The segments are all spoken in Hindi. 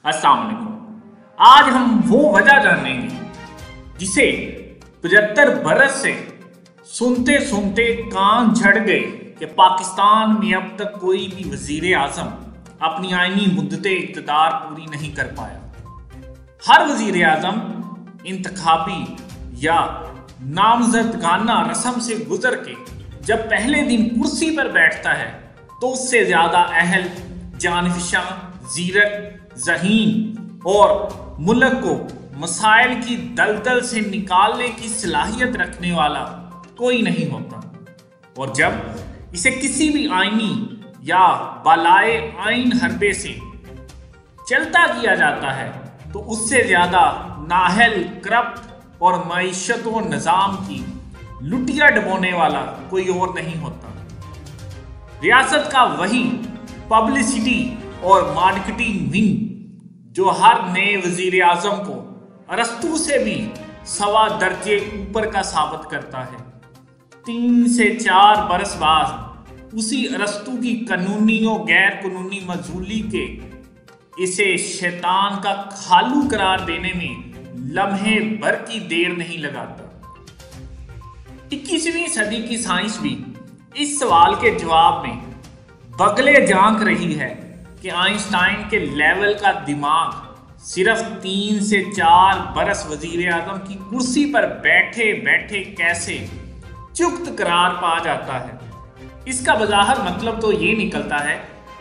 अस्सलाम वालेकुम। आज हम वो वजह जानेंगे जिसे 75 बरस से सुनते सुनते कान झड़ गए कि पाकिस्तान में अब तक कोई भी वजीर आजम अपनी आईनी मुद्दते इक़्तिदार पूरी नहीं कर पाया। हर वजीर आजम इंतखाबी या नामजदगाना रस्म से गुजर के जब पहले दिन कुर्सी पर बैठता है तो उससे ज्यादा अहल, जानफिशा, जीरक, ज़हीन और मुल्क को मसाइल की दलदल से निकालने की सलाहियत रखने वाला कोई नहीं होता। और जब इसे किसी भी आईनी या बालाए आइन हरबे से चलता किया जाता है तो उससे ज्यादा नाहल, करप्ट और मईशत व निज़ाम की लुटिया डबोने वाला कोई और नहीं होता। रियासत का वही पब्लिसिटी और मार्केटिंग विंग जो हर नए वजीर आजम को अरस्तू से भी सवा दर्जे ऊपर का साबित करता है। 3 से 4 बरस बाद उसी अरस्तू की कानूनी और गैर कानूनी मजूली के इसे शैतान का खालू करार देने में लम्हे भर की देर नहीं लगाता। 21वीं सदी की साइंस भी इस सवाल के जवाब में बगले झांक रही है कि आइंस्टाइन के लेवल का दिमाग सिर्फ 3 से 4 बरस वजीर आजम की कुर्सी पर बैठे बैठे कैसे चुप्त करार पा जाता है। इसका बज़ाहिर मतलब तो ये निकलता है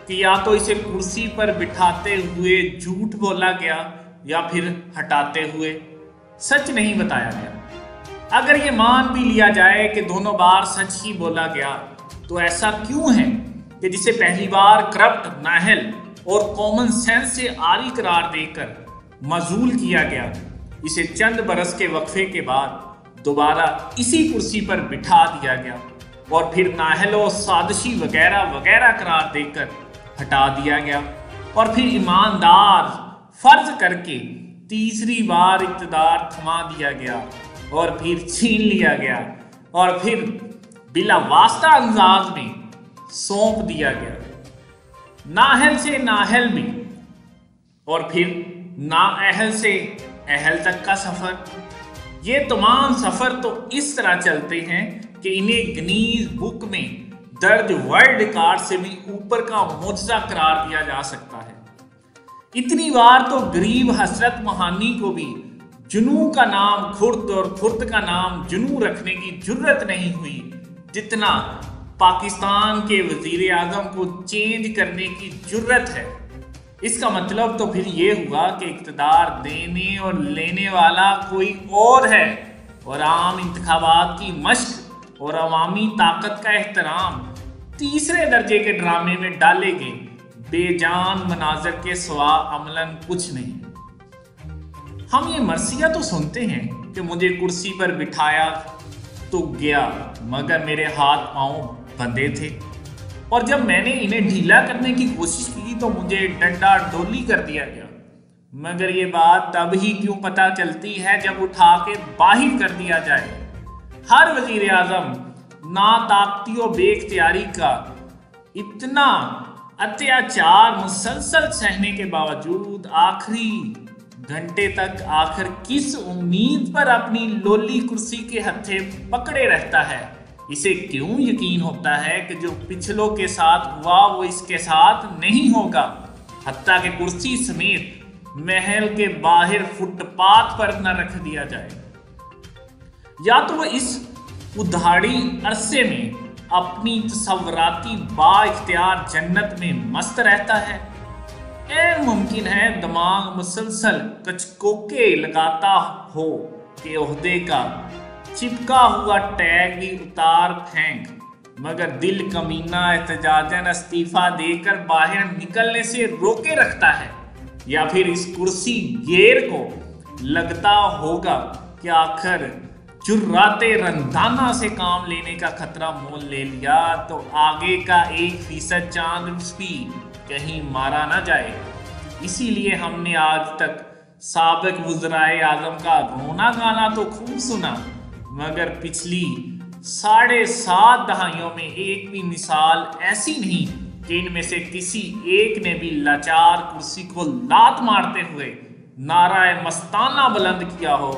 कि या तो इसे कुर्सी पर बिठाते हुए झूठ बोला गया या फिर हटाते हुए सच नहीं बताया गया। अगर ये मान भी लिया जाए कि दोनों बार सच ही बोला गया तो ऐसा क्यों है कि जिसे पहली बार करप्ट, नाहल और कॉमन सेंस से आरी करार देकर मजूल किया गया, इसे चंद बरस के वक्फे के बाद दोबारा इसी कुर्सी पर बिठा दिया गया और फिर नाहल और साजिशी वगैरह वगैरह करार देकर हटा दिया गया और फिर ईमानदार फर्ज करके तीसरी बार इक़्तिदार थमा दिया गया और फिर छीन लिया गया और फिर बिला वास्ता अंदाज में सौंप दिया गया। नाहल से नाहल में और फिर नाअहल से अहल तक का सफर, ये तमाम सफर तो इस तरह चलते हैं कि इन्हें गिनीज बुक में दर्ज वर्ल्ड रिकॉर्ड से भी ऊपर का मोजज़ा करार दिया जा सकता है। इतनी बार तो गरीब हसरत महानी को भी जुनू का नाम खुर्द और खुर्द का नाम जुनू रखने की जुर्रत नहीं हुई जितना पाकिस्तान के वजीर आजम को चेंज करने की जुर्रत है। इसका मतलब तो फिर ये हुआ कि इक़्तिदार देने और लेने वाला कोई और है और आम इंतखाबात की मश्क और अवामी ताकत का एहतराम तीसरे दर्जे के ड्रामे में डाले गए बेजान मनाजर के सिवा अमलन कुछ नहीं। हम ये मरसिया तो सुनते हैं कि मुझे कुर्सी पर बिठाया तो गया मगर मेरे हाथ पांव बंधे थे और जब मैंने इन्हें ढीला करने की कोशिश की तो मुझे डंडा डोली कर दिया गया। मगर ये बात तब ही क्यों पता चलती है जब उठा के बाहिर कर दिया जाए। हर वजीर आजम ना ताकती और बेख्तियारी का इतना अत्याचार मुसलसल सहने के बावजूद आखिरी घंटे तक आखिर किस उम्मीद पर अपनी लोली कुर्सी के हत्थे पकड़े रहता है। इसे क्यों यकीन होता है कि जो पिछलों के साथ हुआ वो इसके साथ नहीं होगा। हत्ता के कुर्सी समेत महल के बाहर फुटपाथ पर न रख दिया जाए। या तो वह इस उधाड़ी अरसे में अपनी तसव्वुराती बाइख्तियार जन्नत में मस्त रहता है। ऐन मुमकिन है दिमाग मुसलसल कचकोके लगाता हो कि ओहदे का चिपका हुआ टैग भी उतार फेंक मगर दिल कमीना एहतजाजन इस्तीफा देकर बाहर निकलने से रोके रखता है। या फिर इस कुर्सी गेर को लगता होगा कि आखिर जुर्राते रंधाना से काम लेने का खतरा मोल ले लिया तो आगे का 1% चांद भी कहीं मारा ना जाए। इसीलिए हमने आज तक साबिक वज़राए आज़म का रोना गाना तो खूब सुना मगर पिछली 7.5 दहाइयों में एक भी मिसाल ऐसी नहीं कि इनमें से किसी एक ने भी लाचार कुर्सी को लात मारते हुए नाराए मस्ताना बुलंद किया हो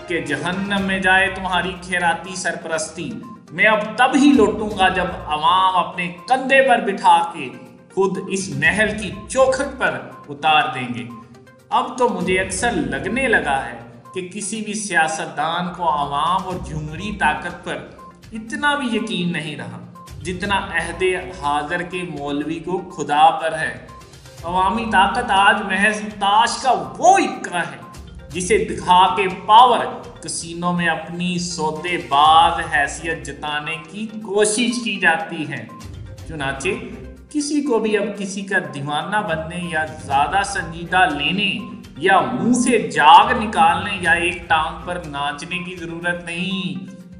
कि जहन्नम में जाए तुम्हारी खैराती सरपरस्ती, मैं अब तब ही लौटूंगा जब अवाम अपने कंधे पर बिठा के खुद इस महल की चौखट पर उतार देंगे। अब तो मुझे अक्सर लगने लगा है कि किसी भी सियासतदान को अवाम और जूमरी ताकत पर इतना भी यकीन नहीं रहा जितना अहदे हाज़र के मौलवी को खुदा पर है। अवामी ताकत आज महज ताश का वो इक्का है जिसे दिखा के पावर कसीनों में अपनी सौदेबाज हैसियत जताने की कोशिश की जाती है। चुनाचे किसी को भी अब किसी का दीवाना बनने या ज्यादा संजीदा लेने या मुंह से जाग निकालने या एक टांग पर नाचने की जरूरत नहीं।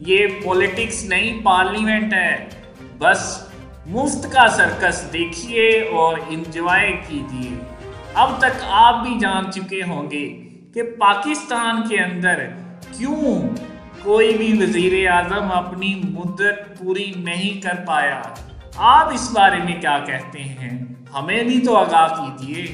ये पॉलिटिक्स नहीं, पार्लियामेंट है। बस मुफ्त का सर्कस देखिए और एंजॉय कीजिए। अब तक आप भी जान चुके होंगे कि पाकिस्तान के अंदर क्यों कोई भी वजीर आजम अपनी मुद्दत पूरी नहीं कर पाया। आप इस बारे में क्या कहते हैं, हमें भी तो आगाह कीजिए।